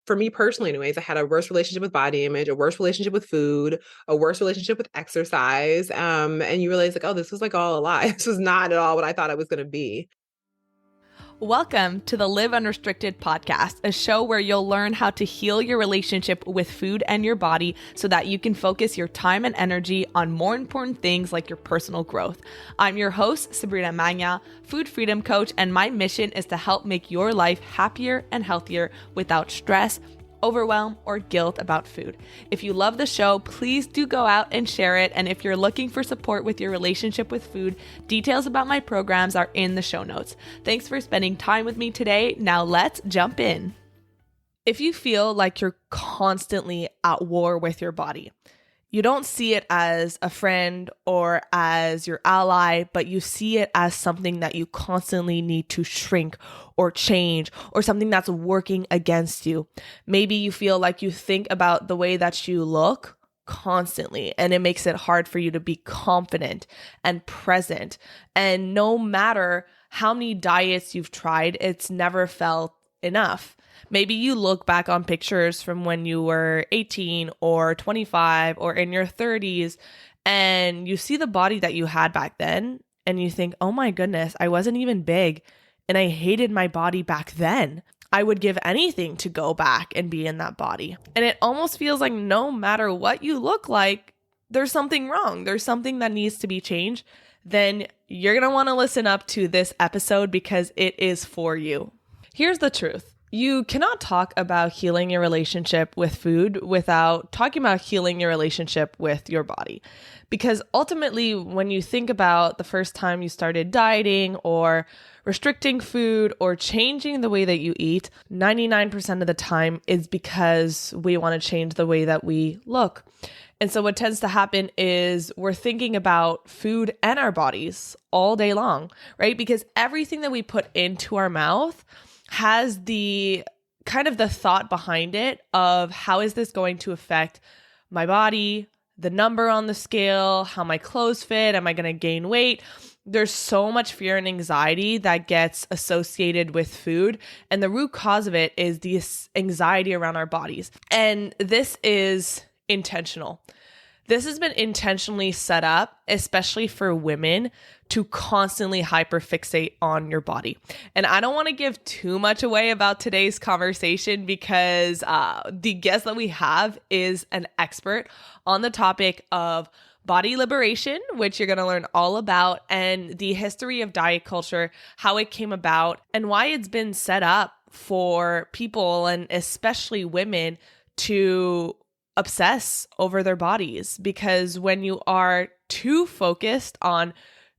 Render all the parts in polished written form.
for me personally anyways, I had a worse relationship with body image, a worse relationship with food, a worse relationship with exercise. And you realize like, oh, this was like all a lie. This was not at all what I thought it was going to be. Welcome to the Live Unrestricted podcast, a show where you'll learn how to heal your relationship with food and your body so that you can focus your time and energy on more important things like your personal growth. I'm your host, Sabrina Magna, food freedom coach, and my mission is to help make your life happier and healthier without stress, overwhelm, or guilt about food. If you love the show, please do go out and share it. And if you're looking for support with your relationship with food, details about my programs are in the show notes. Thanks for spending time with me today. Now let's jump in. If you feel like you're constantly at war with your body, you don't see it as a friend or as your ally, but you see it as something that you constantly need to shrink or change, or something that's working against you. Maybe you feel like you think about the way that you look constantly, and it makes it hard for you to be confident and present. And no matter how many diets you've tried, it's never felt enough. Maybe you look back on pictures from when you were 18 or 25 or in your 30s, and you see the body that you had back then, and you think, oh my goodness, I wasn't even big, and I hated my body back then. I would give anything to go back and be in that body. And it almost feels like no matter what you look like, there's something wrong. There's something that needs to be changed. Then you're going to want to listen up to this episode because it is for you. Here's the truth. You cannot talk about healing your relationship with food without talking about healing your relationship with your body. Because ultimately, when you think about the first time you started dieting or restricting food or changing the way that you eat, 99% of the time is because we want to change the way that we look. And so what tends to happen is we're thinking about food and our bodies all day long, right? Because everything that we put into our mouth has the kind of the thought behind it of how is this going to affect my body, the number on the scale, how my clothes fit, am I going to gain weight? There's so much fear and anxiety that gets associated with food. And the root cause of it is this anxiety around our bodies. And this is intentional. This has been intentionally set up, especially for women, to constantly hyperfixate on your body. And I don't want to give too much away about today's conversation because the guest that we have is an expert on the topic of body liberation, which you're going to learn all about, and the history of diet culture, how it came about, and why it's been set up for people, and especially women, to obsess over their bodies. Because when you are too focused on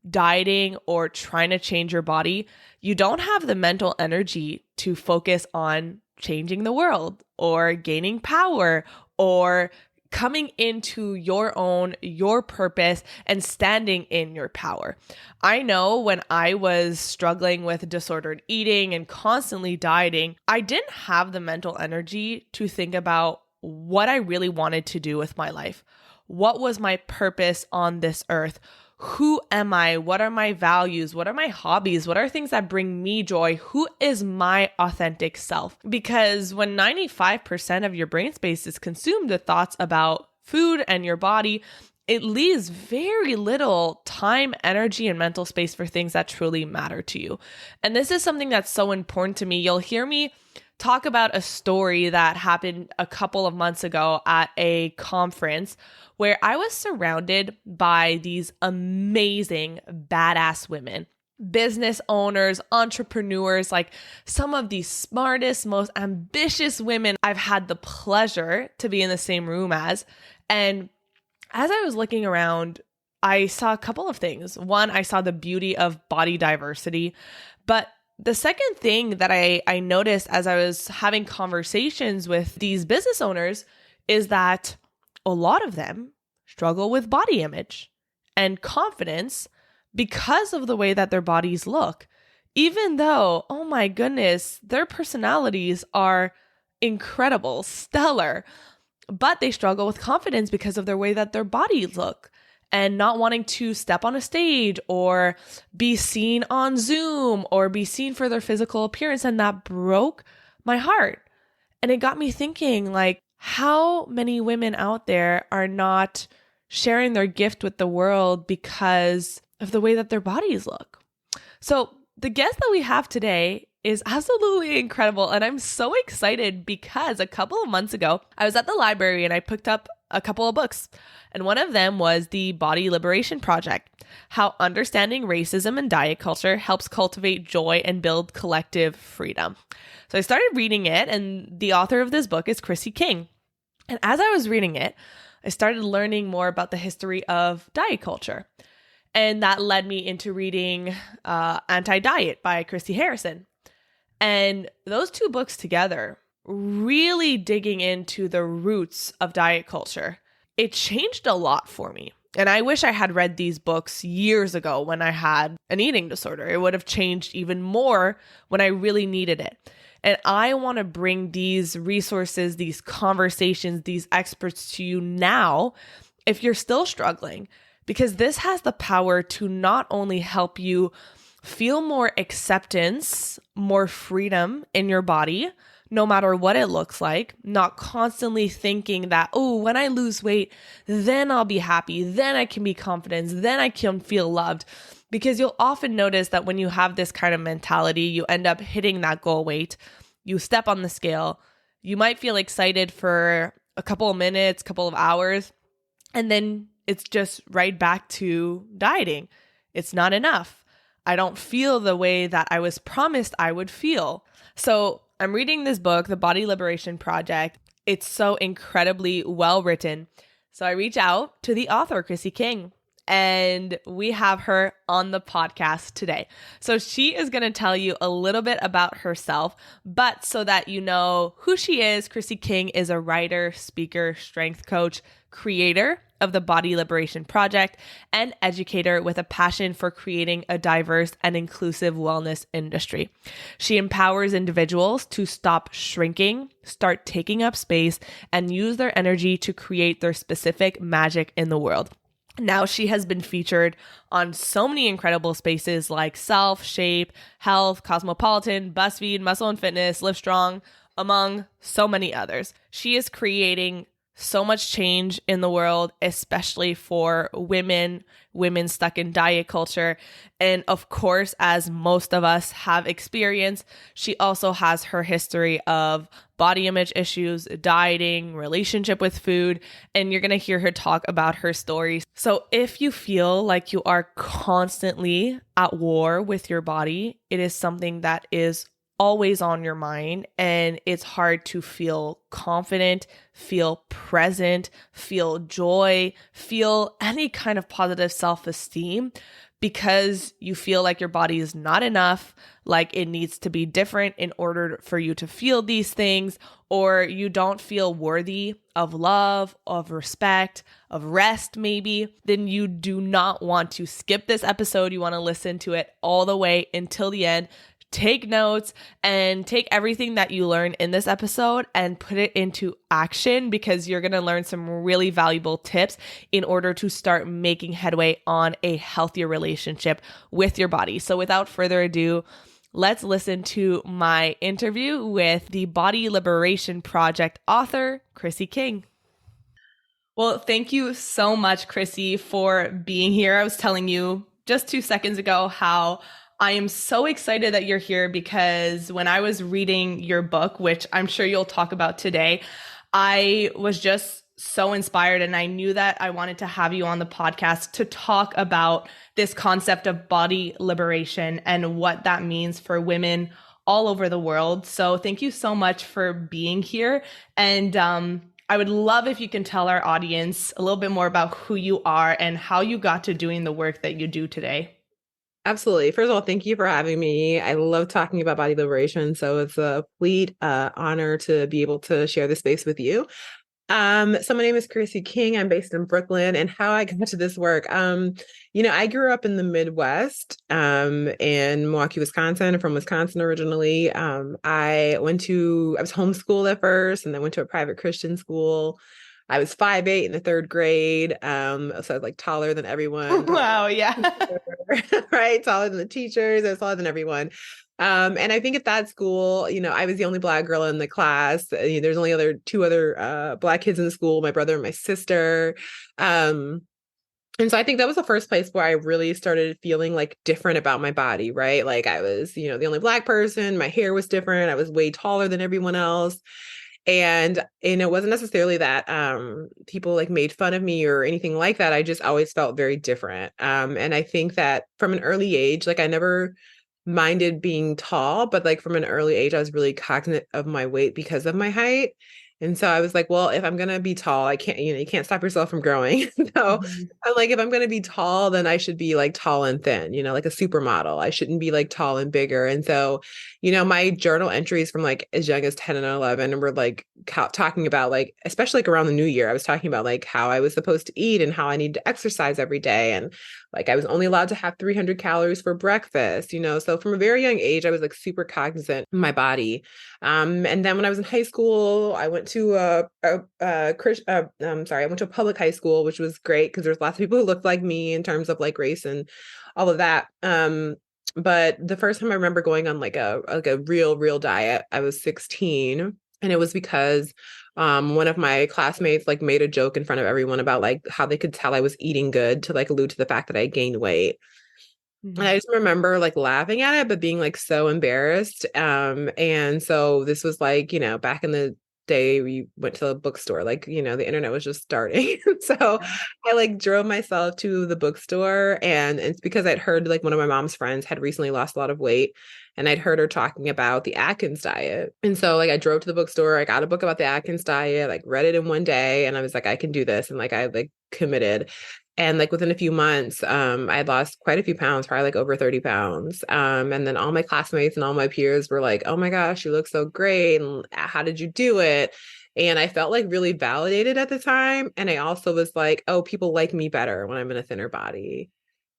dieting or trying to change your body, you don't have the mental energy to focus on changing the world or gaining power or coming into your purpose and standing in your power. I know when I was struggling with disordered eating and constantly dieting, I didn't have the mental energy to think about what I really wanted to do with my life. What was my purpose on this earth? Who am I? What are my values? What are my hobbies? What are things that bring me joy? Who is my authentic self? Because when 95% of your brain space is consumed with thoughts about food and your body, it leaves very little time, energy, and mental space for things that truly matter to you. And this is something that's so important to me. You'll hear me talk about a story that happened a couple of months ago at a conference where I was surrounded by these amazing, badass women, business owners, entrepreneurs, like some of the smartest, most ambitious women I've had the pleasure to be in the same room as. And as I was looking around, I saw a couple of things. One, I saw the beauty of body diversity, but the second thing that I noticed as I was having conversations with these business owners is that a lot of them struggle with body image and confidence because of the way that their bodies look, even though, oh my goodness, their personalities are incredible, stellar, but they struggle with confidence because of their way that their bodies look. And not wanting to step on a stage or be seen on Zoom or be seen for their physical appearance. And that broke my heart. And it got me thinking, like, how many women out there are not sharing their gift with the world because of the way that their bodies look? So, the guest that we have today is absolutely incredible. And I'm so excited because a couple of months ago, I was at the library and I picked up a couple of books. And one of them was The Body Liberation Project: How Understanding Racism and Diet Culture Helps Cultivate Joy and Build Collective Freedom. So I started reading it, and the author of this book is Chrissy King. And as I was reading it, I started learning more about the history of diet culture. And that led me into reading Anti-Diet by Christy Harrison. And those two books together, really digging into the roots of diet culture, it changed a lot for me. And I wish I had read these books years ago when I had an eating disorder. It would have changed even more when I really needed it. And I want to bring these resources, these conversations, these experts to you now if you're still struggling, because this has the power to not only help you feel more acceptance, more freedom in your body, no matter what it looks like, not constantly thinking that, oh, when I lose weight, then I'll be happy, then I can be confident, then I can feel loved. Because you'll often notice that when you have this kind of mentality, you end up hitting that goal weight, you step on the scale, you might feel excited for a couple of minutes, couple of hours, and then it's just right back to dieting. It's not enough. I don't feel the way that I was promised I would feel. So I'm reading this book, The Body Liberation Project. It's so incredibly well written. So I reach out to the author, Chrissy King, and we have her on the podcast today. So she is going to tell you a little bit about herself, but so that you know who she is, Chrissy King is a writer, speaker, strength coach, creator of the Body Liberation Project, and educator with a passion for creating a diverse and inclusive wellness industry. She empowers individuals to stop shrinking, start taking up space, and use their energy to create their specific magic in the world. Now she has been featured on so many incredible spaces like Self, Shape, Health, Cosmopolitan, BuzzFeed, Muscle and Fitness, Live Strong, among so many others. She is creating so much change in the world, especially for women stuck in diet culture. And of course, as most of us have experienced, she also has her history of body image issues, dieting, relationship with food, and you're going to hear her talk about her stories. So if you feel like you are constantly at war with your body, it is something that is always on your mind, and it's hard to feel confident, feel present, feel joy, feel any kind of positive self-esteem because you feel like your body is not enough, like it needs to be different in order for you to feel these things, or you don't feel worthy of love, of respect, of rest maybe, then you do not want to skip this episode. You want to listen to it all the way until the end. Take notes and take everything that you learn in this episode and put it into action, because you're going to learn some really valuable tips in order to start making headway on a healthier relationship with your body. So without further ado, let's listen to my interview with the Body Liberation Project author, Chrissy King. Well, thank you so much, Chrissy, for being here. I was telling you just 2 seconds ago how I am so excited that you're here, because when I was reading your book, which I'm sure you'll talk about today, I was just so inspired, and I knew that I wanted to have you on the podcast to talk about this concept of body liberation and what that means for women all over the world. So thank you so much for being here. And I would love if you can tell our audience a little bit more about who you are and how you got to doing the work that you do today. Absolutely. First of all, thank you for having me. I love talking about body liberation, so it's a complete honor to be able to share this space with you. So my name is Chrissy King. I'm based in Brooklyn, and how I got to this work. I grew up in the Midwest, in Milwaukee, Wisconsin. I'm from Wisconsin originally. I was homeschooled at first, and then went to a private Christian school. I was 5'8" in the third grade. So I was like taller than everyone, taller Wow, yeah. right? Taller than the teachers. I was taller than everyone. And I think at that school, I was the only Black girl in the class. There's only two other Black kids in the school, my brother and my sister. Um, and so I think that was the first place where I really started feeling like different about my body, right? Like I was, the only Black person. My hair was different. I was way taller than everyone else. And it wasn't necessarily that people like made fun of me or anything like that. I just always felt very different. And I think that from an early age, like I never minded being tall, but like from an early age, I was really cognizant of my weight because of my height. And so I was like, well, if I'm gonna be tall, I can't, you can't stop yourself from growing. So Mhm. I'm like, if I'm gonna be tall, then I should be like tall and thin, like a supermodel. I shouldn't be like tall and bigger. And so, my journal entries from like as young as 10 and 11 were like talking about like, especially like around the new year, I was talking about like how I was supposed to eat and how I need to exercise every day. And like I was only allowed to have 300 calories for breakfast, So from a very young age, I was like super cognizant of my body. And then when I was in high school, I went to I went to a public high school, which was great because there's lots of people who looked like me in terms of like race and all of that. But the first time I remember going on like a real diet, I was 16, and it was because one of my classmates like made a joke in front of everyone about like how they could tell I was eating good to like allude to the fact that I gained weight. And I Mhm. just remember like laughing at it, but being like so embarrassed. And so this was like, back in the day we went to the bookstore, like, the internet was just starting. So I like drove myself to the bookstore, and it's because I'd heard like one of my mom's friends had recently lost a lot of weight, and I'd heard her talking about the Atkins diet. And so like I drove to the bookstore, I got a book about the Atkins diet, like read it in one day, and I was like, I can do this. And like I like committed. And like within a few months, I had lost quite a few pounds, probably like over 30 pounds. And then all my classmates and all my peers were like, oh my gosh, you look so great. And how did you do it? And I felt like really validated at the time. And I also was like, oh, people like me better when I'm in a thinner body.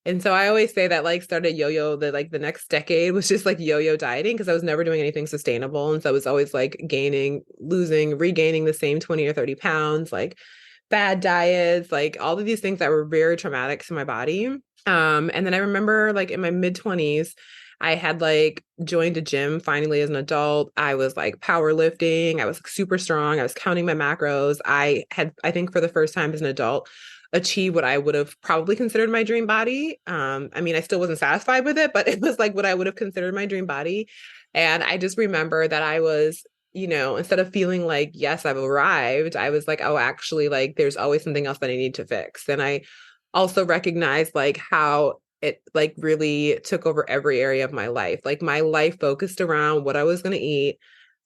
And so I always say that like started yo-yo the next decade was just like yo-yo dieting because I was never doing anything sustainable. And so I was always like gaining, losing, regaining the same 20 or 30 pounds, like bad diets, like all of these things that were very traumatic to my body. And then I remember like in my mid 20s, I had like joined a gym finally as an adult. I was like powerlifting. I was like, super strong. I was counting my macros. I had, I think for the first time as an adult, achieve what I would have probably considered my dream body. I mean, I still wasn't satisfied with it, but it was like what I would have considered my dream body. And I just remember that I was, instead of feeling like, yes, I've arrived, I was like, oh, actually, like, there's always something else that I need to fix. And I also recognized like how it like really took over every area of my life. Like my life focused around what I was going to eat,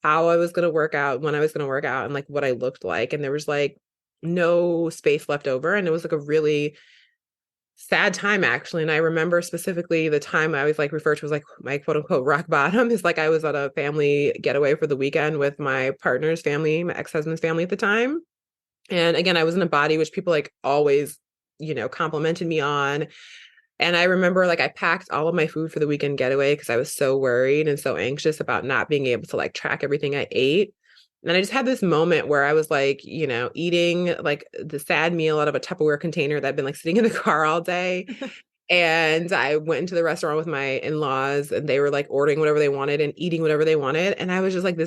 how I was going to work out, when I was going to work out, and like what I looked like. And there was like no space left over. And it was like a really sad time actually. And I remember specifically the time I always like refer to as like my quote unquote rock bottom is like I was at a family getaway for the weekend with my partner's family, my ex-husband's family at the time. And again, I was in a body which people like always, complimented me on. And I remember like I packed all of my food for the weekend getaway because I was so worried and so anxious about not being able to like track everything I ate. And I just had this moment where I was like, eating like the sad meal out of a Tupperware container that had been like sitting in the car all day. And I went into the restaurant with my in-laws, and they were like ordering whatever they wanted and eating whatever they wanted. And I was just like,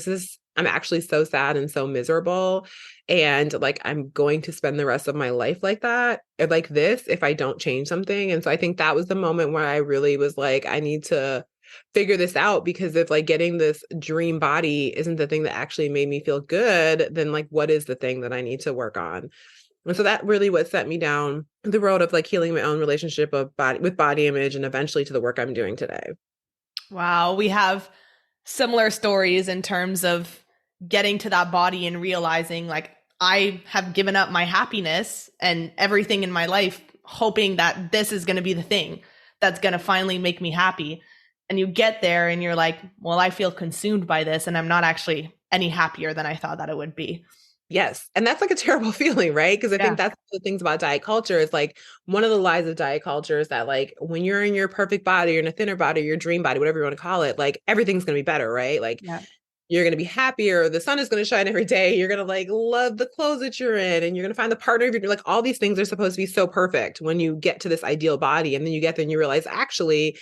I'm actually so sad and so miserable. And like, I'm going to spend the rest of my life like that, or like this, if I don't change something. And so I think that was the moment where I really was like, I need to figure this out, because if like getting this dream body isn't the thing that actually made me feel good, then like, what is the thing that I need to work on? And so that really what set me down the road of like healing my own relationship of body with body image, and eventually to the work I'm doing today. Wow, we have similar stories in terms of getting to that body and realizing like I have given up my happiness and everything in my life hoping that this is going to be the thing that's going to finally make me happy. And you get there and you're like, well, I feel consumed by this and I'm not actually any happier than I thought that it would be. Yes. And that's like a terrible feeling, right? Because I think Yeah. that's the things about diet culture is like one of the lies of diet culture is that like when you're in your perfect body or in a thinner body, your dream body, whatever you want to call it, like everything's going to be better, right? Like Yeah. you're going to be happier. The sun is going to shine every day. You're going to like love the clothes that you're in, and you're going to find the partner of your, like all these things are supposed to be so perfect when you get to this ideal body. And then you get there and you realize, actually,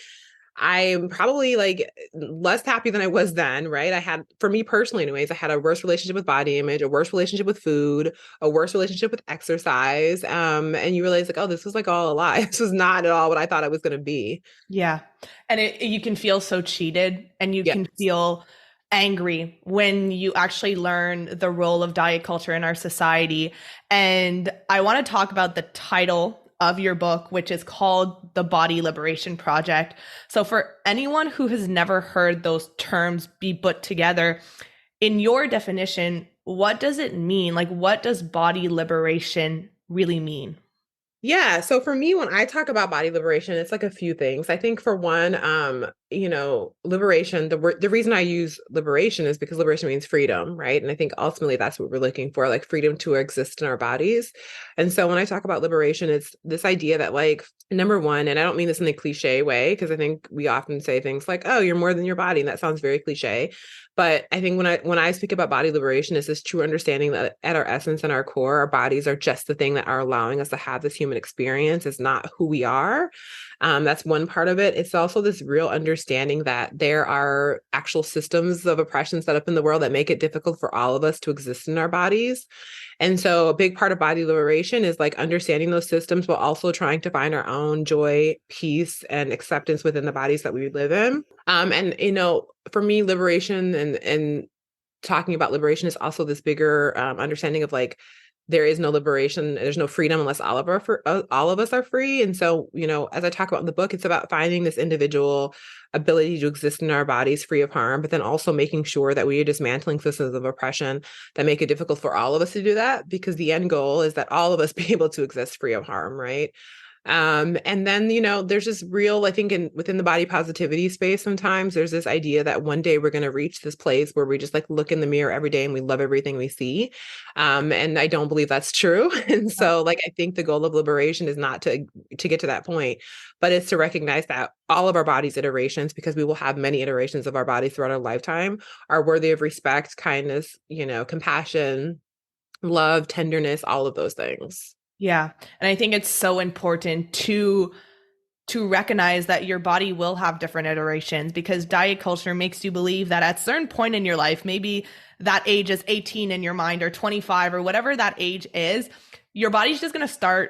I'm probably like less happy than I was then, right? I had, for me personally, anyways, I had a worse relationship with body image, a worse relationship with food, a worse relationship with exercise. And you realize like, oh, this was like all a lie. This was not at all what I thought I was going to be. Yeah. And you can feel so cheated and you Yeah. can feel angry when you actually learn the role of diet culture in our society. And I want to talk about the title of your book, which is called The Body Liberation Project. So, for anyone who has never heard those terms be put together, in your definition, what does it mean? Like, what does body liberation really mean? Yeah. So for me, when I talk about body liberation, it's like a few things. I think for one, liberation, the reason I use liberation is because liberation means freedom, right? And I think ultimately that's what we're looking for, like freedom to exist in our bodies. And so when I talk about liberation, it's this idea that like number one, and I don't mean this in a cliche way, because I think we often say things like, oh, you're more than your body, and that sounds very cliche. But I think when I speak about body liberation, is this true understanding that at our essence and our core, our bodies are just the thing that are allowing us to have this human experience. It's not who we are. That's one part of it. It's also this real understanding that there are actual systems of oppression set up in the world that make it difficult for all of us to exist in our bodies. And so a big part of body liberation is like understanding those systems, but also trying to find our own joy, peace, and acceptance within the bodies that we live in. And for me, liberation and talking about liberation is also this bigger understanding of like there is no liberation, there's no freedom unless all of us are free. And so, as I talk about in the book, it's about finding this individual ability to exist in our bodies free of harm, but then also making sure that we are dismantling systems of oppression that make it difficult for all of us to do that, because the end goal is that all of us be able to exist free of harm, right? And then, there's this real, I think within the body positivity space, sometimes there's this idea that one day we're going to reach this place where we just like look in the mirror every day and we love everything we see. And I don't believe that's true. And so like, I think the goal of liberation is not to get to that point, but it's to recognize that all of our body's iterations, because we will have many iterations of our body throughout our lifetime, are worthy of respect, kindness, compassion, love, tenderness, all of those things. Yeah. And I think it's so important to recognize that your body will have different iterations, because diet culture makes you believe that at a certain point in your life, maybe that age is 18 in your mind or 25 or whatever that age is, your body's just going to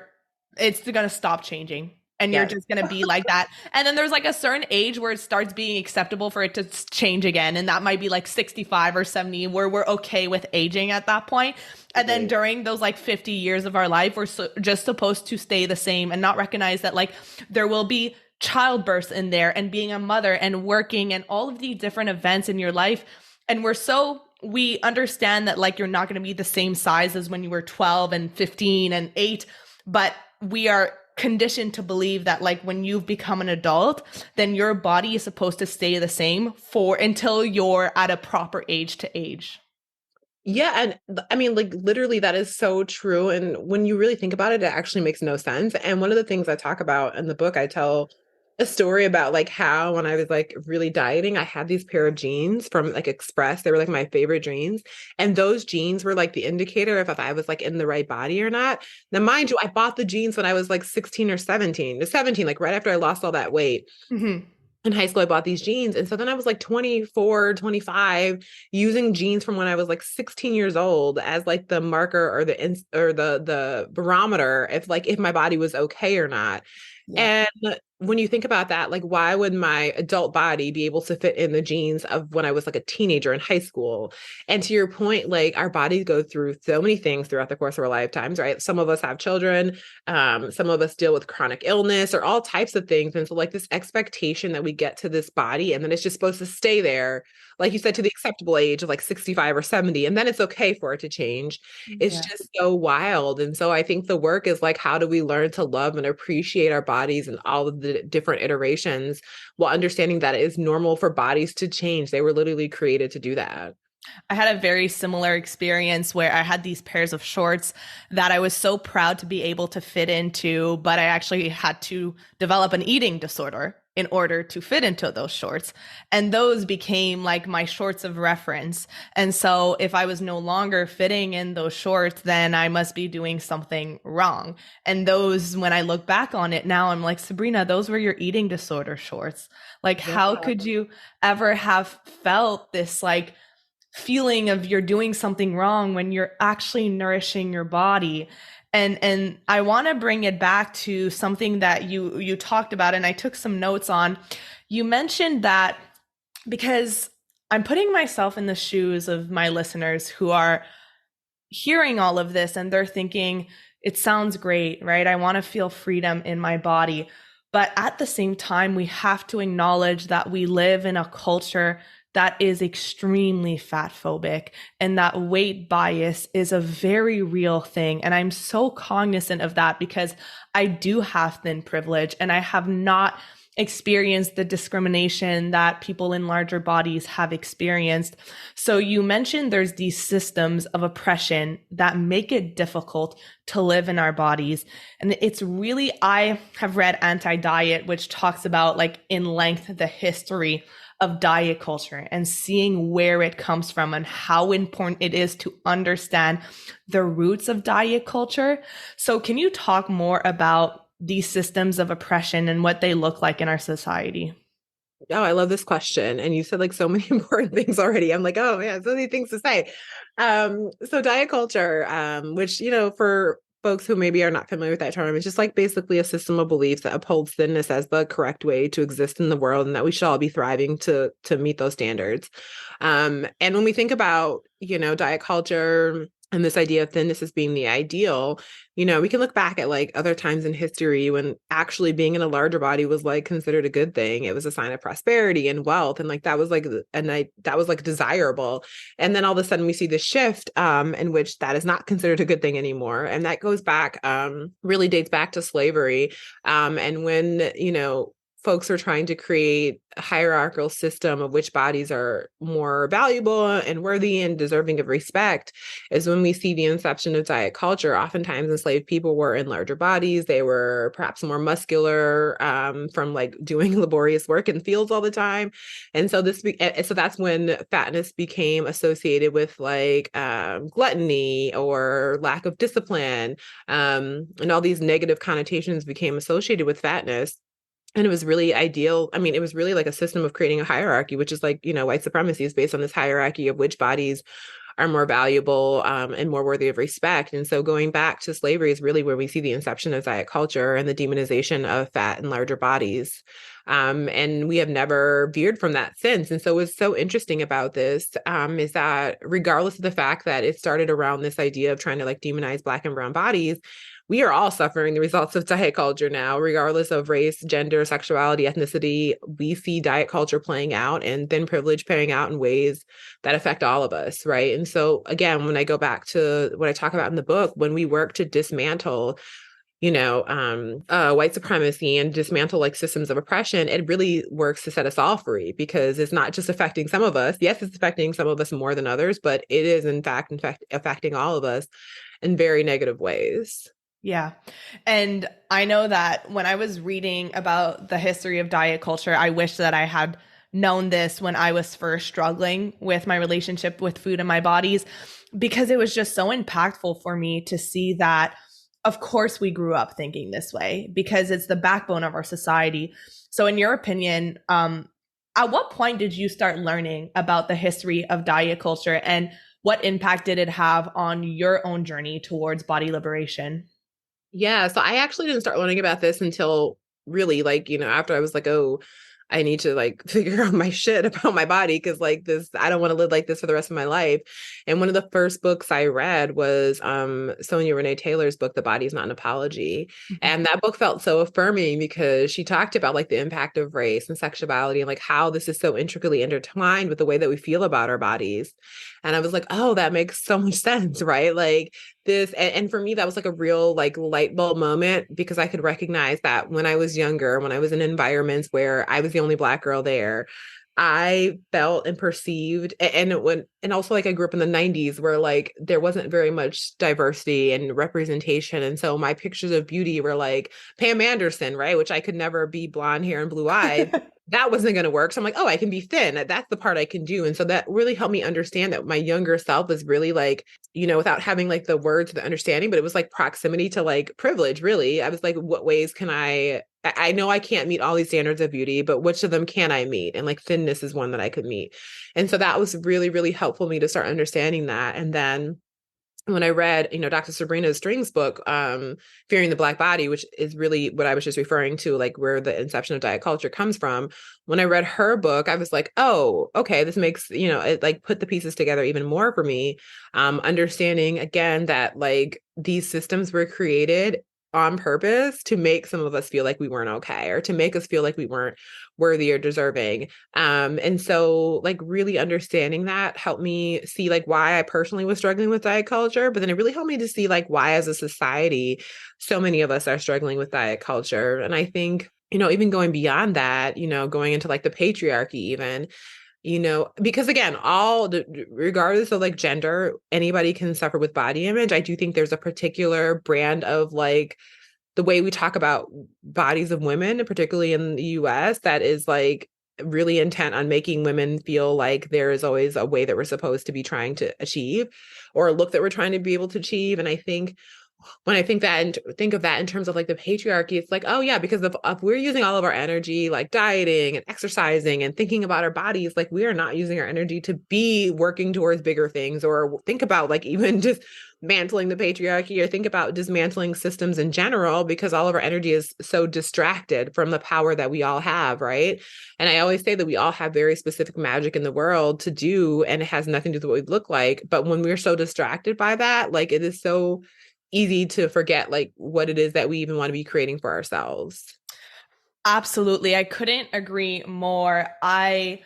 it's going to stop changing. And you're Yes. just going to be like that. And then there's like a certain age where it starts being acceptable for it to change again. And that might be like 65 or 70, where we're okay with aging at that point. And then during those like 50 years of our life, we're just supposed to stay the same and not recognize that like there will be childbirth in there and being a mother and working and all of these different events in your life. And we understand that like you're not going to be the same size as when you were 12 and 15 and 8, but we are conditioned to believe that like when you've become an adult, then your body is supposed to stay the same for until you're at a proper age to age. Yeah, and I mean, like literally, that is so true. And when you really think about it, it actually makes no sense. And one of the things I talk about in the book, I tell a story about like how when I was like really dieting, I had these pair of jeans from like Express. They were like my favorite jeans. And those jeans were like the indicator of if I was like in the right body or not. Now, mind you, I bought the jeans when I was like 16 or 17, to 17, like right after I lost all that weight. Mm-hmm. In high school, I bought these jeans. And so then I was like 24, 25, using jeans from when I was like 16 years old as like the marker or the barometer if my body was okay or not. Yeah. And when you think about that, like, why would my adult body be able to fit in the jeans of when I was like a teenager in high school? And to your point, like our bodies go through so many things throughout the course of our lifetimes, right? Some of us have children, some of us deal with chronic illness or all types of things. And so like this expectation that we get to this body and then it's just supposed to stay there, like you said, to the acceptable age of like 65 or 70, and then it's okay for it to change. It's Yeah. just so wild. And so I think the work is like, how do we learn to love and appreciate our bodies and all of the different iterations, while understanding that it is normal for bodies to change? They were literally created to do that. I had a very similar experience where I had these pairs of shorts that I was so proud to be able to fit into, but I actually had to develop an eating disorder in order to fit into those shorts. And those became like my shorts of reference. And so if I was no longer fitting in those shorts, then I must be doing something wrong. And those, when I look back on it now, I'm like, Sabrina, those were your eating disorder shorts. Like, Yeah. how could you ever have felt this like feeling of you're doing something wrong when you're actually nourishing your body? And I want to bring it back to something that you talked about, and I took some notes on. You mentioned that, because I'm putting myself in the shoes of my listeners who are hearing all of this and they're thinking, it sounds great, right? I want to feel freedom in my body. But at the same time, we have to acknowledge that we live in a culture that is extremely fat phobic, and that weight bias is a very real thing. And I'm so cognizant of that because I do have thin privilege and I have not experienced the discrimination that people in larger bodies have experienced. So you mentioned there's these systems of oppression that make it difficult to live in our bodies. And it's really, I have read Anti-Diet, which talks about like in length the history of diet culture and seeing where it comes from and how important it is to understand the roots of diet culture. So can you talk more about these systems of oppression and what they look like in our society? Oh, I love this question. And you said like so many important things already. I'm like, oh man, so many things to say. So diet culture, which, for folks who maybe are not familiar with that term, it's just like basically a system of beliefs that upholds thinness as the correct way to exist in the world and that we should all be thriving to meet those standards. And when we think about, diet culture and this idea of thinness as being the ideal, we can look back at like other times in history when actually being in a larger body was like considered a good thing. It was a sign of prosperity and wealth. And like that was like, that was like desirable. And then all of a sudden we see this shift in which that is not considered a good thing anymore. And that goes back, really dates back to slavery. And when, folks are trying to create a hierarchical system of which bodies are more valuable and worthy and deserving of respect is when we see the inception of diet culture. Oftentimes enslaved people were in larger bodies. They were perhaps more muscular from like doing laborious work in fields all the time. And so so that's when fatness became associated with like gluttony or lack of discipline. And all these negative connotations became associated with fatness. And it was really ideal. I mean, it was really like a system of creating a hierarchy, which is like, white supremacy is based on this hierarchy of which bodies are more valuable and more worthy of respect. And so going back to slavery is really where we see the inception of diet culture and the demonization of fat and larger bodies. And we have never veered from that since. And so what's so interesting about this is that regardless of the fact that it started around this idea of trying to like demonize Black and brown bodies, we are all suffering the results of diet culture now, regardless of race, gender, sexuality, ethnicity. We see diet culture playing out and thin privilege playing out in ways that affect all of us, right? And so again, when I go back to what I talk about in the book, when we work to dismantle white supremacy and dismantle like systems of oppression, it really works to set us all free because it's not just affecting some of us. Yes, it's affecting some of us more than others, but it is in fact affecting all of us in very negative ways. Yeah. And I know that when I was reading about the history of diet culture, I wish that I had known this when I was first struggling with my relationship with food and my bodies, because it was just so impactful for me to see that, of course, we grew up thinking this way because it's the backbone of our society. So in your opinion, at what point did you start learning about the history of diet culture and what impact did it have on your own journey towards body liberation? Yeah, so I actually didn't start learning about this until really like, after I was like, oh, I need to like figure out my shit about my body because like this, I don't want to live like this for the rest of my life. And one of the first books I read was Sonia Renee Taylor's book, The Body Is Not an Apology. Mhm. And that book felt so affirming because she talked about like the impact of race and sexuality and like how this is so intricately intertwined with the way that we feel about our bodies. And I was like, oh, that makes so much sense, right? Like this, and for me, that was like a real like light bulb moment because I could recognize that when I was younger, when I was in environments where I was the only Black girl there, I felt and perceived, and and also like I grew up in the 90s where like there wasn't very much diversity and representation. And so my pictures of beauty were like Pam Anderson, right? Which I could never be blonde hair and blue eyes. That wasn't going to work. So I'm like, oh, I can be thin. That's the part I can do. And so that really helped me understand that my younger self was really like, without having like the words or the understanding, but it was like proximity to like privilege, really. I was like, what ways can I know I can't meet all these standards of beauty, but which of them can I meet? And like thinness is one that I could meet. And so that was really, really helpful me to start understanding that. And then when I read, Dr. Sabrina String's book, Fearing the Black Body, which is really what I was just referring to, like where the inception of diet culture comes from. When I read her book, I was like, oh, okay, this makes, it like put the pieces together even more for me. Understanding again that like these systems were created on purpose to make some of us feel like we weren't okay, or to make us feel like we weren't worthy or deserving. And so like really understanding that helped me see like why I personally was struggling with diet culture, but then it really helped me to see like why as a society, so many of us are struggling with diet culture. And I think, even going beyond that, going into like the patriarchy even, because again, regardless of like gender, anybody can suffer with body image. I do think there's a particular brand of like the way we talk about bodies of women, particularly in the US, that is like really intent on making women feel like there is always a way that we're supposed to be trying to achieve, or a look that we're trying to be able to achieve. And I think when I think that and think of that in terms of like the patriarchy, it's like, oh yeah, because if we're using all of our energy like dieting and exercising and thinking about our bodies, like we are not using our energy to be working towards bigger things, or think about like even just mantling the patriarchy, or think about dismantling systems in general, because all of our energy is so distracted from the power that we all have, right? And I always say that we all have very specific magic in the world to do, and it has nothing to do with what we look like. But when we're so distracted by that, like it is so easy to forget like what it is that we even want to be creating for ourselves. Absolutely. I couldn't agree more. I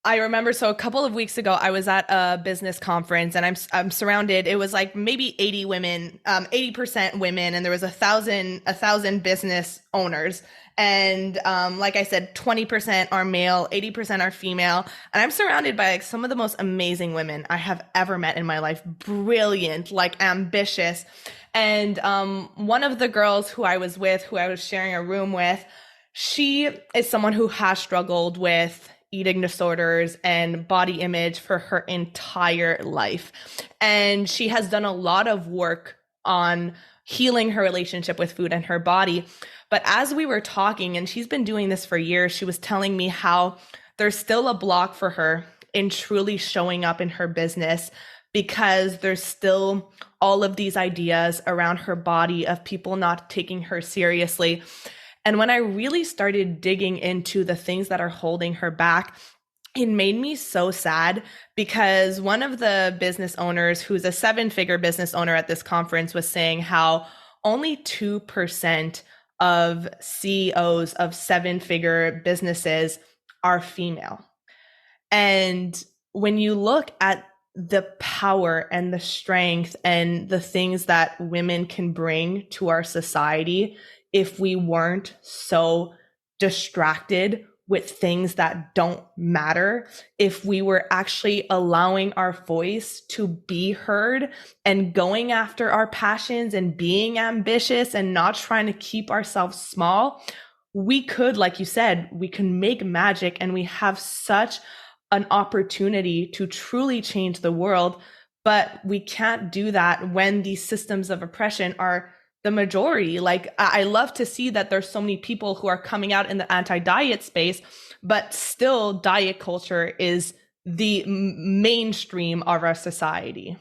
remember, so a couple of weeks ago I was at a business conference, and I'm surrounded, it was like maybe 80 women, 80% women, and there was a thousand business owners. And like I said, 20% are male, 80% are female. And I'm surrounded by like some of the most amazing women I have ever met in my life. Brilliant, like ambitious. And one of the girls who I was with, who I was sharing a room with, she is someone who has struggled with eating disorders and body image for her entire life. And she has done a lot of work on healing her relationship with food and her body. But as we were talking, and she's been doing this for years, she was telling me how there's still a block for her in truly showing up in her business, because there's still all of these ideas around her body of people not taking her seriously. And when I really started digging into the things that are holding her back, it made me so sad, because one of the business owners, who's a 7-figure business owner at this conference, was saying how only 2% of CEOs of 7-figure businesses are female. And when you look at the power and the strength and the things that women can bring to our society, if we weren't so distracted with things that don't matter, if we were actually allowing our voice to be heard and going after our passions and being ambitious and not trying to keep ourselves small, we could, like you said, we can make magic, and we have such an opportunity to truly change the world. But we can't do that when these systems of oppression are the majority. Like, I love to see that there's so many people who are coming out in the anti-diet space, but still diet culture is the mainstream of our society.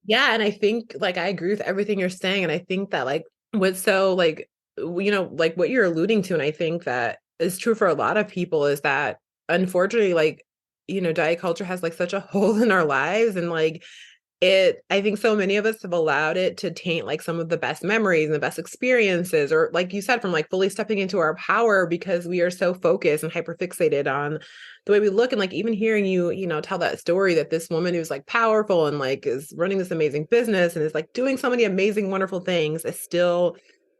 Yeah, and I think like I agree with everything you're saying, and I think that like what's so like like what you're alluding to, and I think that is true for a lot of people, is that unfortunately like diet culture has like such a hole in our lives, and like I think so many of us have allowed it to taint like some of the best memories and the best experiences, or like you said, from like fully stepping into our power, because we are so focused and hyper fixated on the way we look. And like even hearing you, tell that story that this woman who's like powerful and like is running this amazing business and is like doing so many amazing, wonderful things, is still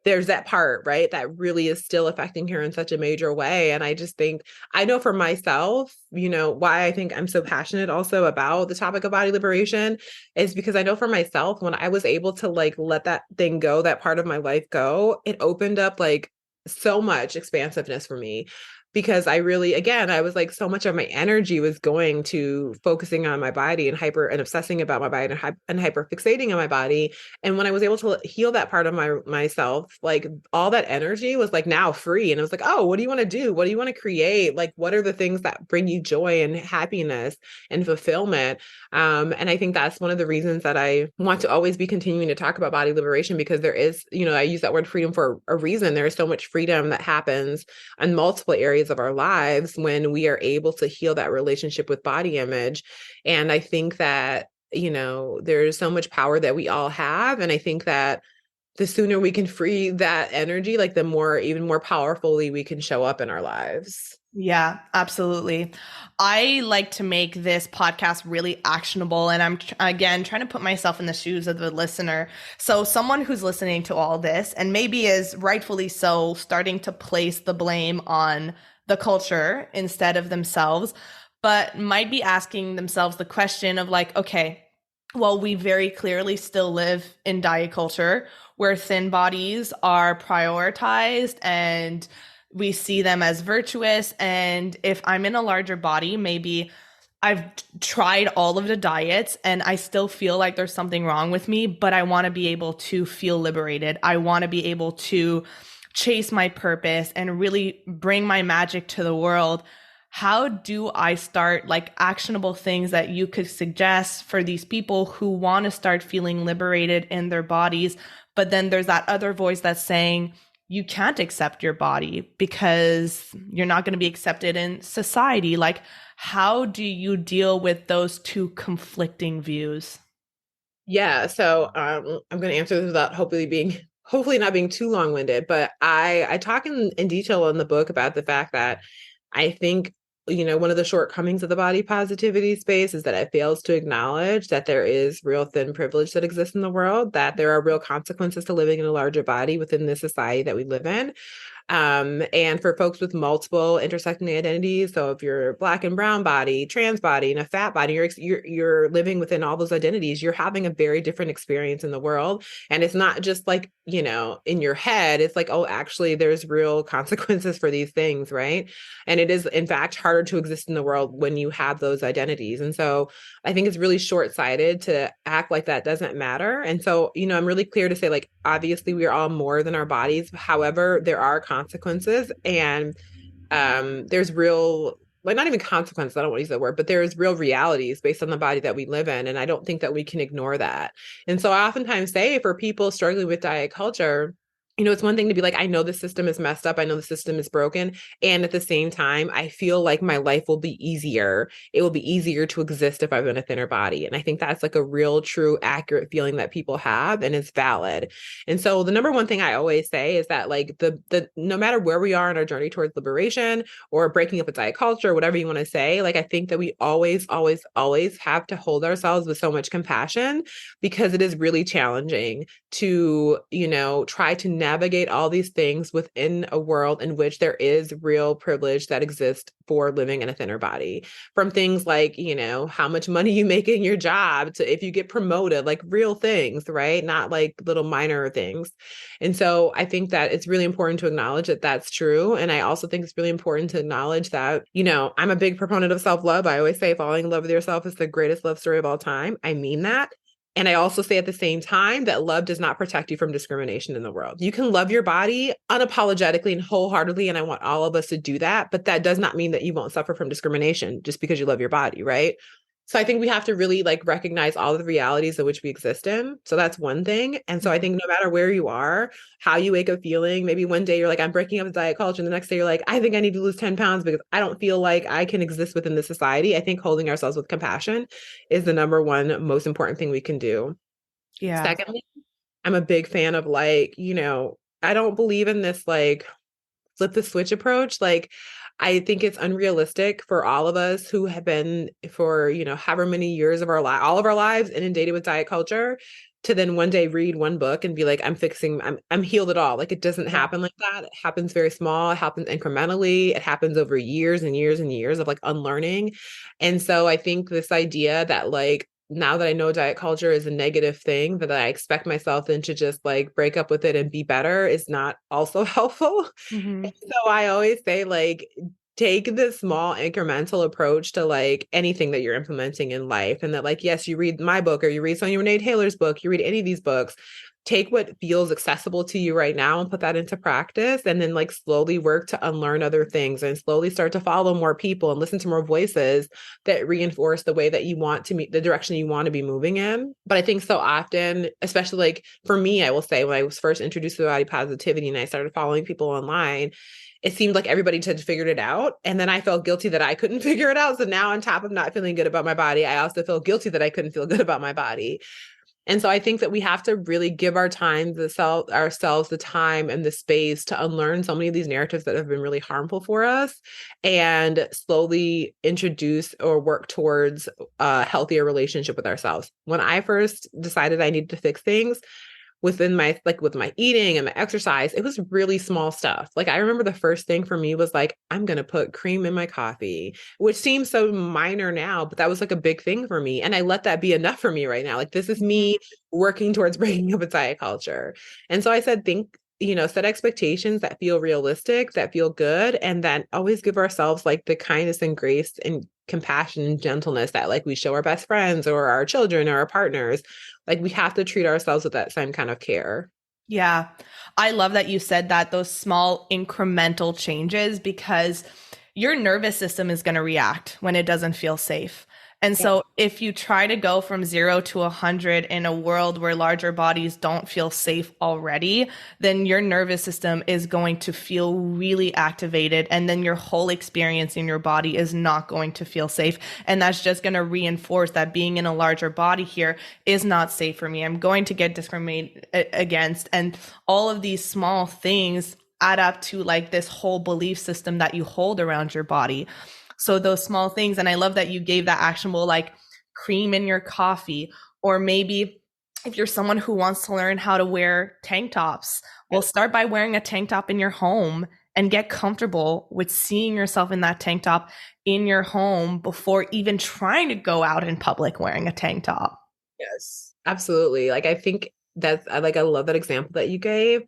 there's that part, right, that really is still affecting her in such a major way. And I just think, I know for myself, why I think I'm so passionate also about the topic of body liberation is because I know for myself, when I was able to like let that thing go, that part of my life go, it opened up like so much expansiveness for me. Because I really, again, I was like, so much of my energy was going to focusing on my body and hyper and obsessing about my body and hyper fixating on my body. And when I was able to heal that part of myself, like all that energy was like now free. And I was like, oh, what do you want to do? What do you want to create? Like, what are the things that bring you joy and happiness and fulfillment? And I think that's one of the reasons that I want to always be continuing to talk about body liberation, because there is, I use that word freedom for a reason. There is so much freedom that happens in multiple areas of our lives when we are able to heal that relationship with body image. And I think that, there's so much power that we all have. And I think that the sooner we can free that energy, like the more, even more powerfully we can show up in our lives. Yeah, absolutely. I like to make this podcast really actionable, and again trying to put myself in the shoes of the listener. So, someone who's listening to all this and maybe is rightfully so starting to place the blame on the culture instead of themselves, but might be asking themselves the question of like, okay, well, we very clearly still live in diet culture where thin bodies are prioritized and we see them as virtuous. And if I'm in a larger body, maybe I've tried all of the diets and I still feel like there's something wrong with me, but I want to be able to feel liberated. I want to be able to chase my purpose and really bring my magic to the world. How do I start, like, actionable things that you could suggest for these people who want to start feeling liberated in their bodies? But then there's that other voice that's saying, you can't accept your body because you're not going to be accepted in society. Like, how do you deal with those two conflicting views? Yeah, so I'm going to answer this without hopefully not being too long-winded, but I talk in detail in the book about the fact that I think, one of the shortcomings of the body positivity space is that it fails to acknowledge that there is real thin privilege that exists in the world, that there are real consequences to living in a larger body within the society that we live in. And for folks with multiple intersecting identities, so if you're Black and brown body, trans body, and a fat body, you're living within all those identities. You're having a very different experience in the world, and it's not just like, in your head. It's like, oh, actually, there's real consequences for these things, right? And it is, in fact, harder to exist in the world when you have those identities. And so, I think it's really short-sighted to act like that doesn't matter. And so, I'm really clear to say, like, obviously, we are all more than our bodies. However, there are consequences, and there's real, like, not even consequences, I don't want to use that word, but there's real realities based on the body that we live in, and I don't think that we can ignore that. And so I oftentimes say, for people struggling with diet culture, it's one thing to be like, I know the system is messed up, I know the system is broken, and at the same time I feel like my life will be easier. It will be easier to exist if I'm in a thinner body. And I think that's like a real, true, accurate feeling that people have, and it's valid. And so the number one thing I always say is that, like, the no matter where we are in our journey towards liberation or breaking up with diet culture, whatever you want to say, like, I think that we always, always, always have to hold ourselves with so much compassion, because it is really challenging to, try to navigate all these things within a world in which there is real privilege that exists for living in a thinner body. From things like, how much money you make in your job, to if you get promoted, like real things, right? Not like little minor things. And so I think that it's really important to acknowledge that that's true. And I also think it's really important to acknowledge that, I'm a big proponent of self-love. I always say falling in love with yourself is the greatest love story of all time. I mean that. And I also say at the same time that love does not protect you from discrimination in the world. You can love your body unapologetically and wholeheartedly, and I want all of us to do that, but that does not mean that you won't suffer from discrimination just because you love your body, right? So I think we have to really, like, recognize all of the realities in which we exist in. So that's one thing. And so I think no matter where you are, how you wake up feeling, maybe one day you're like, I'm breaking up with diet culture, and the next day you're like, I think I need to lose 10 pounds because I don't feel like I can exist within this society. I think holding ourselves with compassion is the number one most important thing we can do. Yeah. Secondly, I'm a big fan of, like, I don't believe in this like flip the switch approach. Like, I think it's unrealistic for all of us who have been for, however many years of our life, all of our lives inundated with diet culture, to then one day read one book and be like, I'm healed at all. Like it doesn't happen like that. It happens very small. It happens incrementally. It happens over years and years and years of like unlearning. And so I think this idea that like now that I know diet culture is a negative thing, that I expect myself then to just like break up with it and be better is not also helpful. Mm-hmm. So I always say like take this small incremental approach to like anything that you're implementing in life. And that like, yes, you read my book or you read Sonia Renee Taylor's book, you read any of these books, take what feels accessible to you right now and put that into practice and then like slowly work to unlearn other things and slowly start to follow more people and listen to more voices that reinforce the way that you want to meet the direction you want to be moving in. But I think so often, especially like for me, I will say when I was first introduced to body positivity and I started following people online, it seemed like everybody had figured it out. And then I felt guilty that I couldn't figure it out. So now on top of not feeling good about my body, I also feel guilty that I couldn't feel good about my body. And so I think that we have to really give ourselves the time and the space to unlearn so many of these narratives that have been really harmful for us and slowly introduce or work towards a healthier relationship with ourselves. When I first decided I needed to fix things, within my like with my eating and my exercise, it was really small stuff. Like I remember the first thing for me was like, I'm gonna put cream in my coffee, which seems so minor now, but that was like a big thing for me. And I let that be enough for me right now. Like this is me working towards breaking up a diet culture. And so I said, set expectations that feel realistic, that feel good, and then always give ourselves like the kindness and grace and compassion and gentleness that like we show our best friends or our children or our partners. Like we have to treat ourselves with that same kind of care. Yeah. I love that you said that, those small incremental changes, because your nervous system is going to react when it doesn't feel safe. And Yeah. so if you try to go from 0 to 100 in a world where larger bodies don't feel safe already, then your nervous system is going to feel really activated. And then your whole experience in your body is not going to feel safe. And that's just going to reinforce that being in a larger body here is not safe for me. I'm going to get discriminated against. And all of these small things add up to like this whole belief system that you hold around your body. So those small things, and I love that you gave that actionable, like cream in your coffee, or maybe if you're someone who wants to learn how to wear tank tops, well, start by wearing a tank top in your home and get comfortable with seeing yourself in that tank top in your home before even trying to go out in public wearing a tank top. Yes, absolutely. Like I think I love that example that you gave.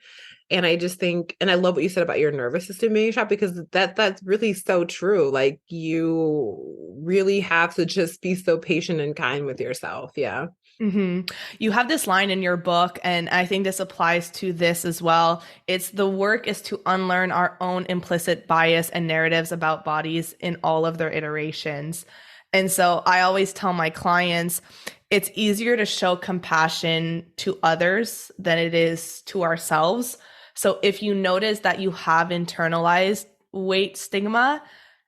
And I just think, and I love what you said about your nervous system being shot because that's really so true. Like you really have to just be so patient and kind with yourself. Yeah. Mm-hmm. You have this line in your book, and I think this applies to this as well. It's the work is to unlearn our own implicit bias and narratives about bodies in all of their iterations. And so I always tell my clients, it's easier to show compassion to others than it is to ourselves. So if you notice that you have internalized weight stigma,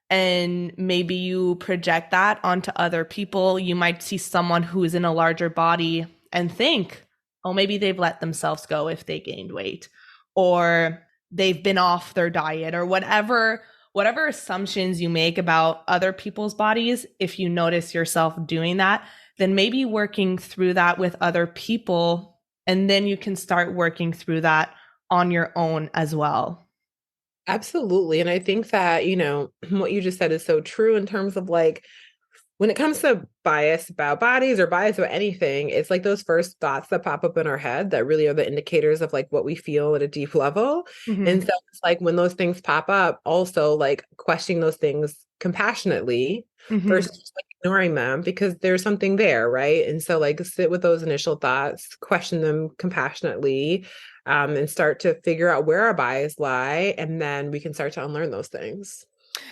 and maybe you project that onto other people, you might see someone who's in a larger body and think, oh, maybe they've let themselves go if they gained weight, or they've been off their diet, or whatever assumptions you make about other people's bodies. If you notice yourself doing that, then maybe working through that with other people, and then you can start working through that on your own as well. Absolutely. And I think that, what you just said is so true in terms of like when it comes to bias about bodies or bias about anything, it's like those first thoughts that pop up in our head that really are the indicators of like what we feel at a deep level. Mm-hmm. And so it's like when those things pop up, also like questioning those things compassionately Mm-hmm. versus just like ignoring them because there's something there, right? And so like sit with those initial thoughts, question them compassionately, and start to figure out where our bias lie, and then we can start to unlearn those things.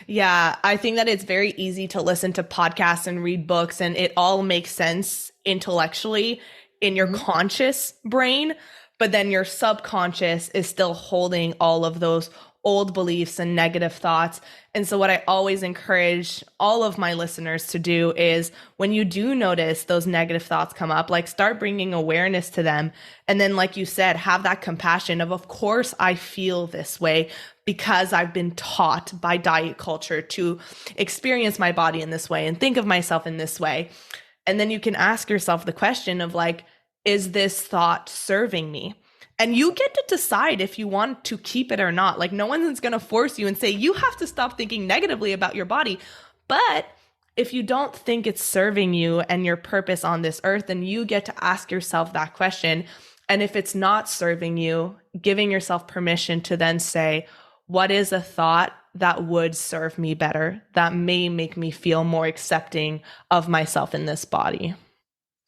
Yeah, I think that it's very easy to listen to podcasts and read books, and it all makes sense intellectually in your Mhm. conscious brain, but then your subconscious is still holding all of those old beliefs and negative thoughts. And so, what I always encourage all of my listeners to do is when you do notice those negative thoughts come up, like start bringing awareness to them. And then, like you said, have that compassion of course, I feel this way because I've been taught by diet culture to experience my body in this way and think of myself in this way. And then you can ask yourself the question of like, is this thought serving me? And you get to decide if you want to keep it or not. Like, no one's going to force you and say, you have to stop thinking negatively about your body. But if you don't think it's serving you and your purpose on this earth, then you get to ask yourself that question. And if it's not serving you, giving yourself permission to then say, what is a thought that would serve me better, that may make me feel more accepting of myself in this body?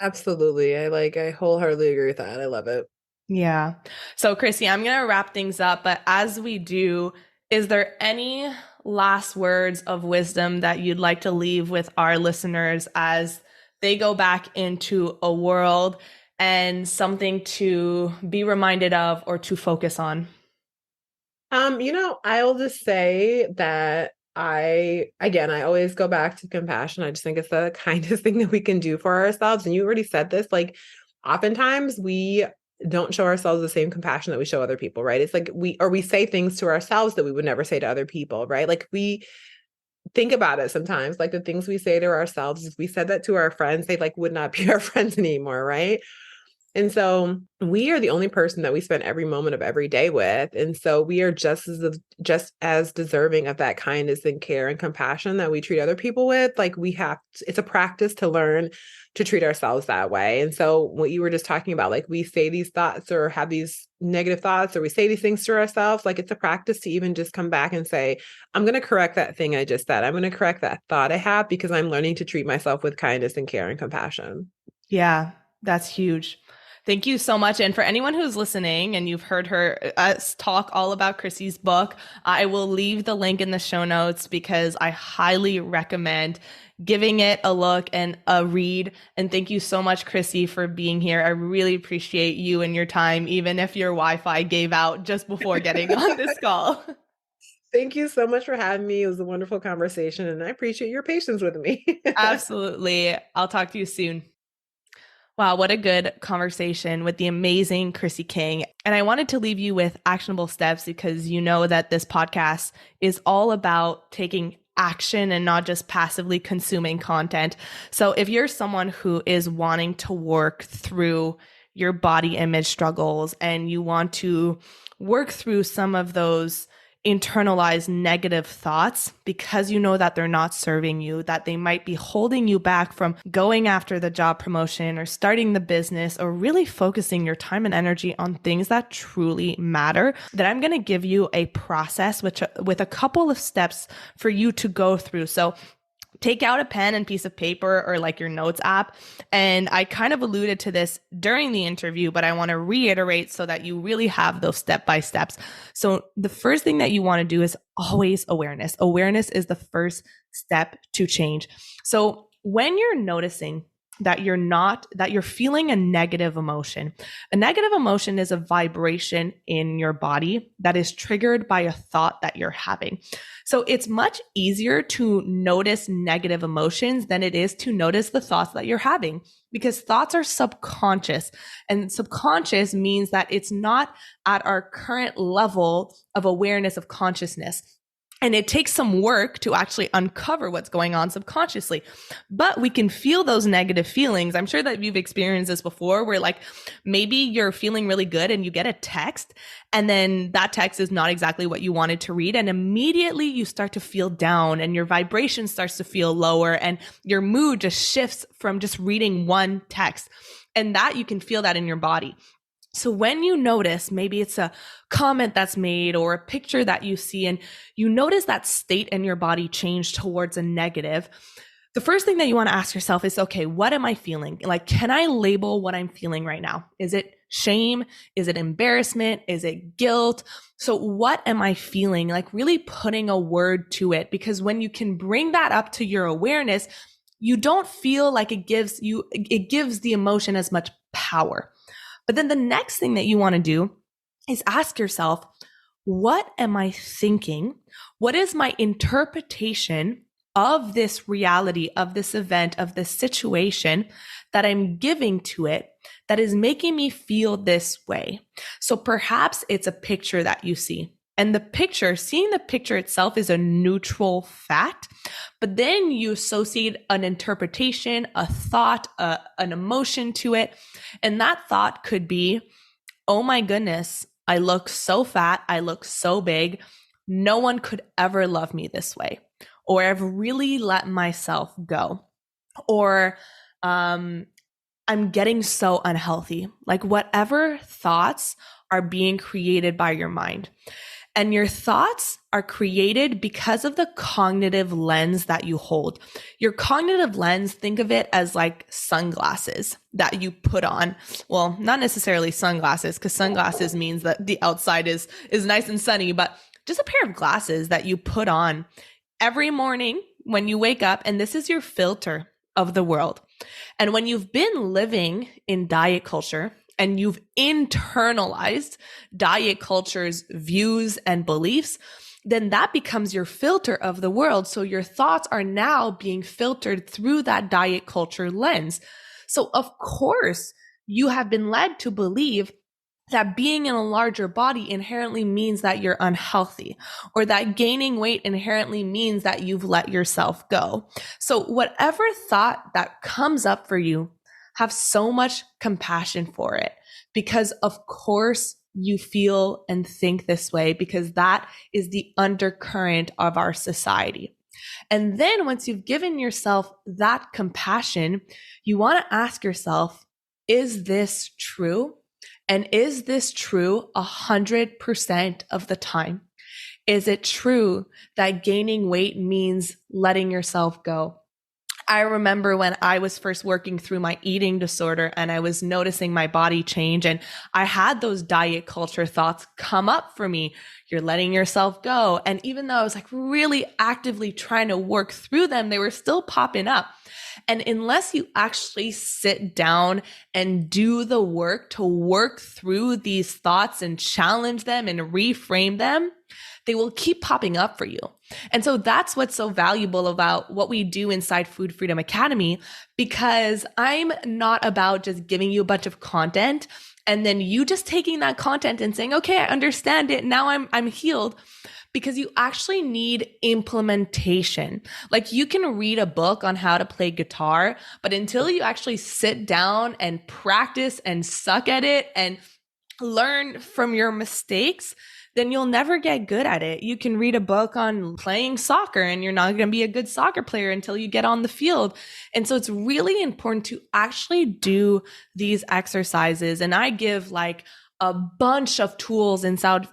Absolutely. I wholeheartedly agree with that. I love it. Yeah. So, Chrissy, I'm going to wrap things up. But as we do, is there any last words of wisdom that you'd like to leave with our listeners as they go back into a world and something to be reminded of or to focus on? I'll just say that I always go back to compassion. I just think it's the kindest thing that we can do for ourselves. And you already said this, like, oftentimes we don't show ourselves the same compassion that we show other people, right? It's like we say things to ourselves that we would never say to other people, right? Like, we think about it sometimes, like the things we say to ourselves, if we said that to our friends, they like would not be our friends anymore, right? And so we are the only person that we spend every moment of every day with. And so we are just as deserving of that kindness and care and compassion that we treat other people with. Like, it's a practice to learn to treat ourselves that way. And so what you were just talking about, like, we say these thoughts or have these negative thoughts or we say these things to ourselves, like, it's a practice to even just come back and say, I'm going to correct that thing I just said. I'm going to correct that thought I have because I'm learning to treat myself with kindness and care and compassion. Yeah, that's huge. Thank you so much. And for anyone who's listening and you've heard her us talk all about Chrissy's book, I will leave the link in the show notes because I highly recommend giving it a look and a read. And thank you so much, Chrissy, for being here. I really appreciate you and your time, even if your Wi-Fi gave out just before getting on this call. Thank you so much for having me. It was a wonderful conversation, and I appreciate your patience with me. Absolutely. I'll talk to you soon. Wow, what a good conversation with the amazing Chrissy King. And I wanted to leave you with actionable steps because you know that this podcast is all about taking action and not just passively consuming content. So if you're someone who is wanting to work through your body image struggles and you want to work through some of those internalized negative thoughts because you know that they're not serving you, that they might be holding you back from going after the job promotion or starting the business or really focusing your time and energy on things that truly matter, then I'm going to give you a process with a couple of steps for you to go through. So take out a pen and piece of paper or like your notes app. And I kind of alluded to this during the interview, but I want to reiterate so that you really have those step by steps. So the first thing that you want to do is always awareness. Awareness is the first step to change. So when you're noticing that you're feeling a negative emotion. A negative emotion is a vibration in your body that is triggered by a thought that you're having. So it's much easier to notice negative emotions than it is to notice the thoughts that you're having because thoughts are subconscious, and subconscious means that it's not at our current level of awareness of consciousness. And it takes some work to actually uncover what's going on subconsciously. But we can feel those negative feelings. I'm sure that you've experienced this before where like maybe you're feeling really good and you get a text and then that text is not exactly what you wanted to read. And immediately you start to feel down and your vibration starts to feel lower and your mood just shifts from just reading one text. And that you can feel that in your body. So when you notice, maybe it's a comment that's made or a picture that you see, and you notice that state in your body change towards a negative, the first thing that you want to ask yourself is, okay, what am I feeling? Like, can I label what I'm feeling right now? Is it shame? Is it embarrassment? Is it guilt? So what am I feeling? Like really putting a word to it, because when you can bring that up to your awareness, you don't feel like it gives the emotion as much power. But then the next thing that you want to do is ask yourself, what am I thinking? What is my interpretation of this reality, of this event, of this situation that I'm giving to it that is making me feel this way? So perhaps it's a picture that you see. And seeing the picture itself is a neutral fact, but then you associate an interpretation, a thought, an emotion to it. And that thought could be, oh my goodness, I look so fat, I look so big. No one could ever love me this way. Or I've really let myself go. Or I'm getting so unhealthy. Like whatever thoughts are being created by your mind. And your thoughts are created because of the cognitive lens that you hold. Your cognitive lens, think of it as like sunglasses that you put on. Well, not necessarily sunglasses, because sunglasses means that the outside is nice and sunny, but just a pair of glasses that you put on every morning when you wake up. And this is your filter of the world. And when you've been living in diet culture, and you've internalized diet culture's views and beliefs, then that becomes your filter of the world. So your thoughts are now being filtered through that diet culture lens. So of course, you have been led to believe that being in a larger body inherently means that you're unhealthy, or that gaining weight inherently means that you've let yourself go. So whatever thought that comes up for you, have so much compassion for it, because of course you feel and think this way, because that is the undercurrent of our society. And then once you've given yourself that compassion, you want to ask yourself, is this true? And is this true 100% of the time? Is it true that gaining weight means letting yourself go? I remember when I was first working through my eating disorder and I was noticing my body change, and I had those diet culture thoughts come up for me. You're letting yourself go. And even though I was like really actively trying to work through them, they were still popping up. And unless you actually sit down and do the work to work through these thoughts and challenge them and reframe them, they will keep popping up for you. And so that's what's so valuable about what we do inside Food Freedom Academy, because I'm not about just giving you a bunch of content and then you just taking that content and saying, okay, I understand it. Now I'm healed. Because you actually need implementation. Like you can read a book on how to play guitar, but until you actually sit down and practice and suck at it and learn from your mistakes, then you'll never get good at it. You can read a book on playing soccer and you're not going to be a good soccer player until you get on the field. And so it's really important to actually do these exercises. And I give like a bunch of tools inside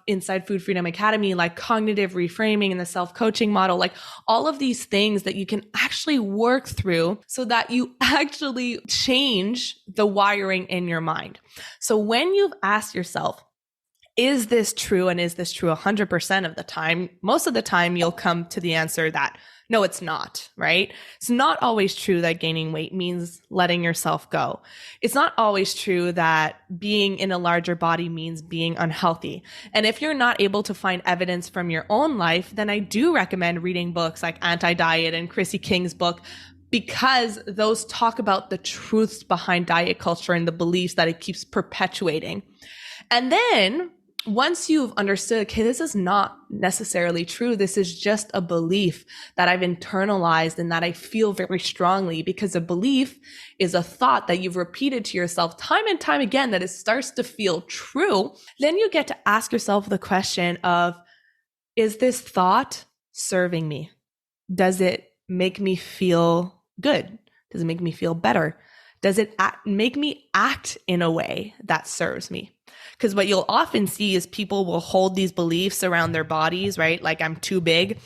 Food Freedom Academy, like cognitive reframing and the self-coaching model, like all of these things that you can actually work through so that you actually change the wiring in your mind. So when you've asked yourself, is this true? And is this true 100% of the time? Most of the time, you'll come to the answer that no, it's not, right? It's not always true that gaining weight means letting yourself go. It's not always true that being in a larger body means being unhealthy. And if you're not able to find evidence from your own life, then I do recommend reading books like Anti-Diet and Chrissy King's book, because those talk about the truths behind diet culture and the beliefs that it keeps perpetuating. And then once you've understood, okay, this is not necessarily true. This is just a belief that I've internalized and that I feel very strongly, because a belief is a thought that you've repeated to yourself time and time again that it starts to feel true. Then you get to ask yourself the question of, is this thought serving me? Does it make me feel good? Does it make me feel better? Does it make me act in a way that serves me? Because what you'll often see is people will hold these beliefs around their bodies, right? Like, I'm too big.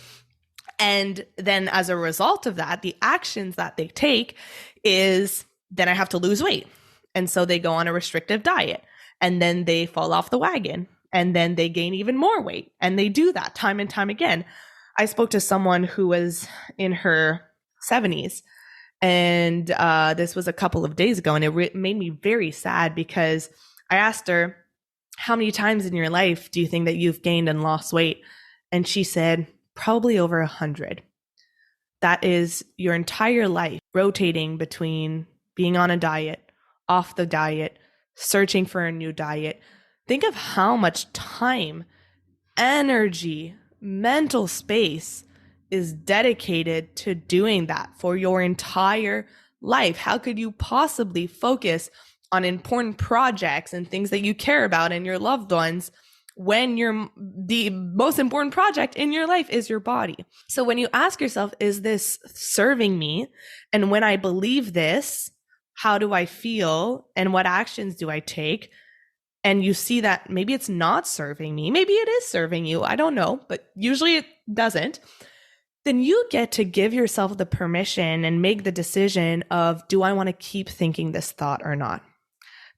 And then as a result of that, the actions that they take is, then I have to lose weight. And so they go on a restrictive diet, and then they fall off the wagon, and then they gain even more weight. And they do that time and time again. I spoke to someone who was in her 70s, and this was a couple of days ago, and it made me very sad, because I asked her, how many times in your life do you think that you've gained and lost weight? And she said, probably over 100. That is your entire life rotating between being on a diet, off the diet, searching for a new diet. Think of how much time energy, mental space is dedicated to doing that for your entire life. How could you possibly focus on important projects and things that you care about and your loved ones when the most important project in your life is your body? So when you ask yourself, is this serving me? And when I believe this, how do I feel? And what actions do I take? And you see that maybe it's not serving me, maybe it is serving you, I don't know, but usually it doesn't. Then you get to give yourself the permission and make the decision of, do I want to keep thinking this thought or not?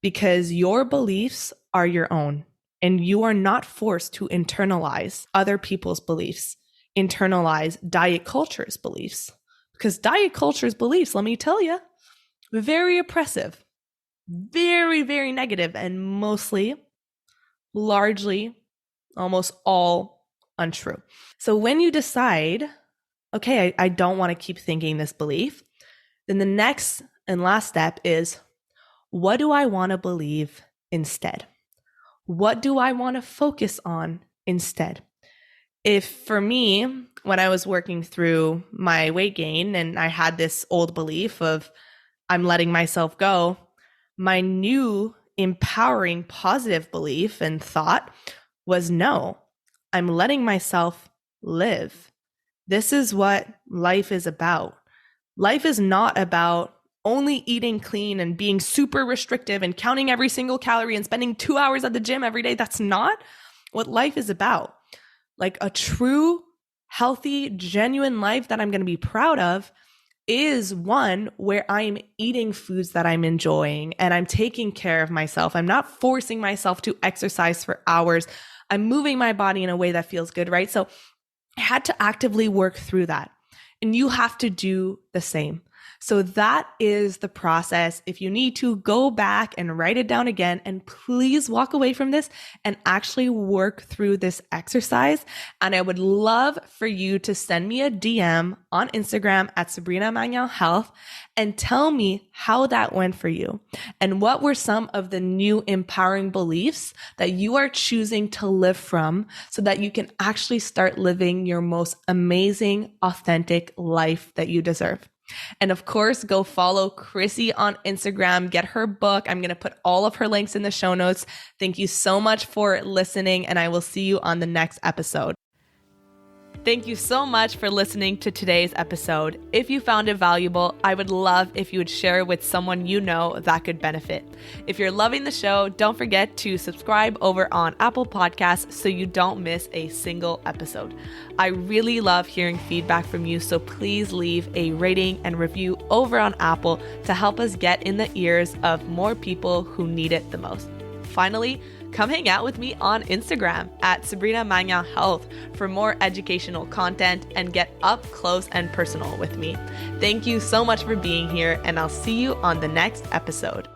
Because your beliefs are your own, and you are not forced to internalize other people's beliefs, internalize diet culture's beliefs. Because diet culture's beliefs, let me tell you, very oppressive, very, very negative, and mostly, largely, almost all untrue. So when you decide, okay, I don't want to keep thinking this belief, then the next and last step is, what do I want to believe instead? What do I want to focus on instead? If for me, when I was working through my weight gain and I had this old belief of I'm letting myself go, my new empowering positive belief and thought was, no, I'm letting myself live. This is what life is about. Life is not about only eating clean and being super restrictive and counting every single calorie and spending 2 hours at the gym every day. That's not what life is about. Like a true, healthy, genuine life that I'm going to be proud of is one where I'm eating foods that I'm enjoying and I'm taking care of myself. I'm not forcing myself to exercise for hours. I'm moving my body in a way that feels good, right? So I had to actively work through that. And you have to do the same. So that is the process. If you need to, go back and write it down again, and please walk away from this and actually work through this exercise. And I would love for you to send me a DM on Instagram at Sabrina Manuel Health and tell me how that went for you. And what were some of the new empowering beliefs that you are choosing to live from so that you can actually start living your most amazing, authentic life that you deserve. And of course, go follow Chrissy on Instagram, get her book. I'm going to put all of her links in the show notes. Thank you so much for listening, and I will see you on the next episode. Thank you so much for listening to today's episode. If you found it valuable, I would love if you would share it with someone you know that could benefit. If you're loving the show, don't forget to subscribe over on Apple Podcasts so you don't miss a single episode. I really love hearing feedback from you, so please leave a rating and review over on Apple to help us get in the ears of more people who need it the most. Finally, come hang out with me on Instagram at Sabrina Manuel Health for more educational content and get up close and personal with me. Thank you so much for being here, and I'll see you on the next episode.